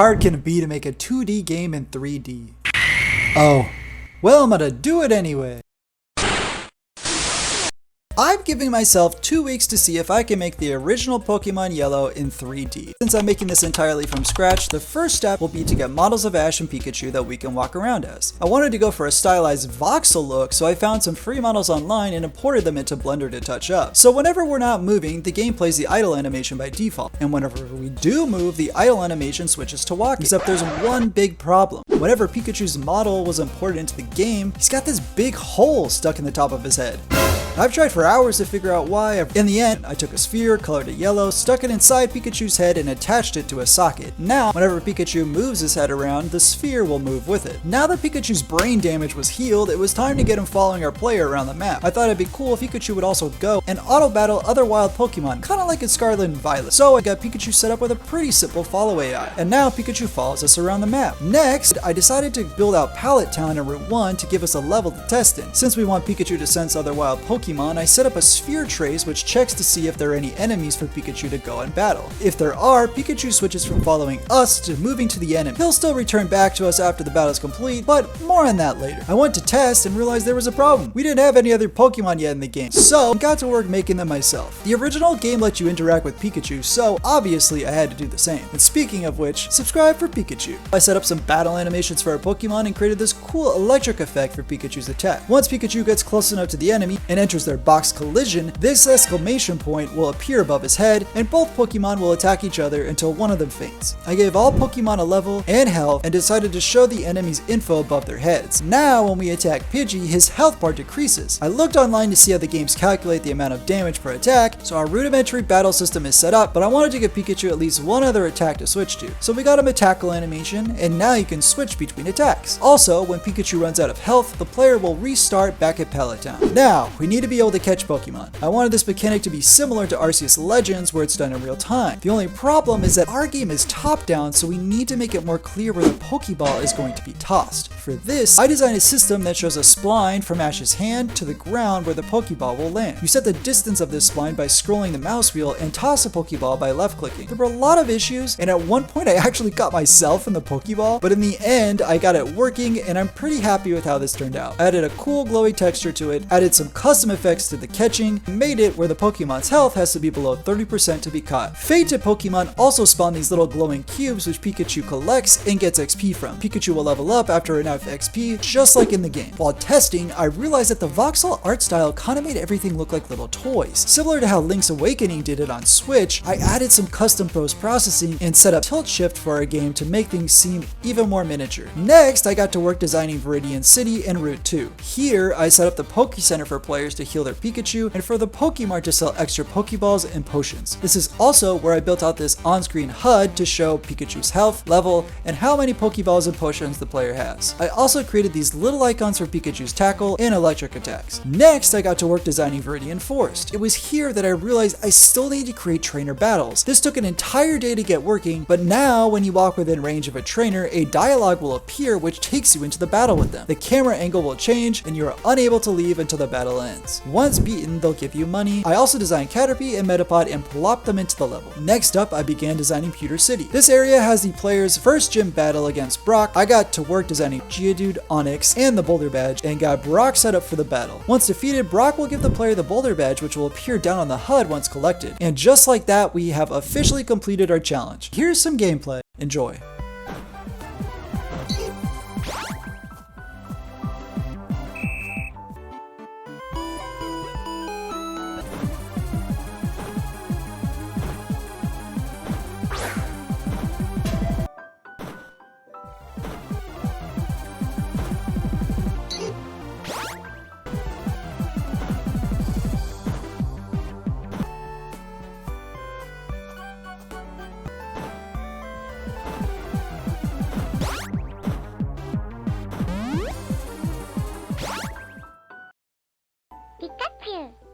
hard can it be to make a 2D game in 3D? Oh, well, I'm gonna do it anyway. I'm giving myself 2 weeks to see if I can make the original Pokemon Yellow in 3D. Since I'm making this entirely from scratch, the first step will be to get models of Ash and Pikachu that we can walk around as. I wanted to go for a stylized voxel look, so I found some free models online and imported them into Blender to touch up. So whenever we're not moving, the game plays the idle animation by default, and whenever we do move, the idle animation switches to walking. Except there's one big problem. Whenever Pikachu's model was imported into the game, he's got this big hole stuck in the top of his head. I've tried for hours to figure out why. In the end, I took a sphere, colored it yellow, stuck it inside Pikachu's head, and attached it to a socket. Now, whenever Pikachu moves his head around, the sphere will move with it. Now that Pikachu's brain damage was healed, it was time to get him following our player around the map. I thought it'd be cool if Pikachu would also go and auto-battle other wild Pokemon, kinda like in Scarlet and Violet. So I got Pikachu set up with a pretty simple follow AI, and now Pikachu follows us around the map. Next, I decided to build out Pallet Town in Route 1 to give us a level to test in. Since we want Pikachu to sense other wild Pokemon, I set up a sphere trace which checks to see if there are any enemies for Pikachu to go and battle. If there are, Pikachu switches from following us to moving to the enemy. He'll still return back to us after the battle is complete, but more on that later. I went to test and realized there was a problem. We didn't have any other Pokemon yet in the game, so I got to work making them myself. The original game let you interact with Pikachu, so obviously I had to do the same. And speaking of which, subscribe for Pikachu. I set up some battle animations for our Pokemon and created this cool electric effect for Pikachu's attack. Once Pikachu gets close enough to the enemy and enters their box collision, this exclamation point will appear above his head, and both Pokemon will attack each other until one of them faints. I gave all Pokemon a level and health and decided to show the enemy's info above their heads. Now when we attack Pidgey, his health bar decreases. I looked online to see how the games calculate the amount of damage per attack, so our rudimentary battle system is set up, but I wanted to give Pikachu at least one other attack to switch to. So we got him a tackle animation, and now you can switch between attacks. Also, when Pikachu runs out of health, the player will restart back at Pallet Town. Now, we need to be able to catch Pokemon. I wanted this mechanic to be similar to Arceus Legends where it's done in real time. The only problem is that our game is top down, so we need to make it more clear where the Pokeball is going to be tossed. For this, I designed a system that shows a spline from Ash's hand to the ground where the Pokeball will land. You set the distance of this spline by scrolling the mouse wheel and toss a Pokeball by left clicking. There were a lot of issues, and at one point I actually got myself in the Pokeball, but in the end I got it working and I'm pretty happy with how this turned out. I added a cool glowy texture to it, added some custom effects to the catching, and made it where the Pokemon's health has to be below 30% to be caught. Fated Pokemon also spawn these little glowing cubes which Pikachu collects and gets XP from. Pikachu will level up after enough XP, just like in the game. While testing, I realized that the voxel art style kinda made everything look like little toys. Similar to how Link's Awakening did it on Switch, I added some custom post-processing and set up tilt shift for our game to make things seem even more miniature. Next, I got to work designing Viridian City and Route 2. Here, I set up the Poke Center for players to heal their Pikachu and for the Pokemart to sell extra Pokeballs and potions. This is also where I built out this on-screen HUD to show Pikachu's health, level, and how many Pokeballs and potions the player has. I also created these little icons for Pikachu's tackle and electric attacks. Next, I got to work designing Viridian Forest. It was here that I realized I still need to create trainer battles. This took an entire day to get working, but now when you walk within range of a trainer, a dialogue will appear which takes you into the battle with them. The camera angle will change and you are unable to leave until the battle ends. Once beaten, they'll give you money. I also designed Caterpie and Metapod and plopped them into the level. Next up, I began designing Pewter City. This area has the player's first gym battle against Brock. I got to work designing Geodude, Onix, and the Boulder Badge, and got Brock set up for the battle. Once defeated, Brock will give the player the Boulder Badge, which will appear down on the HUD once collected. And just like that, we have officially completed our challenge. Here's some gameplay. Enjoy.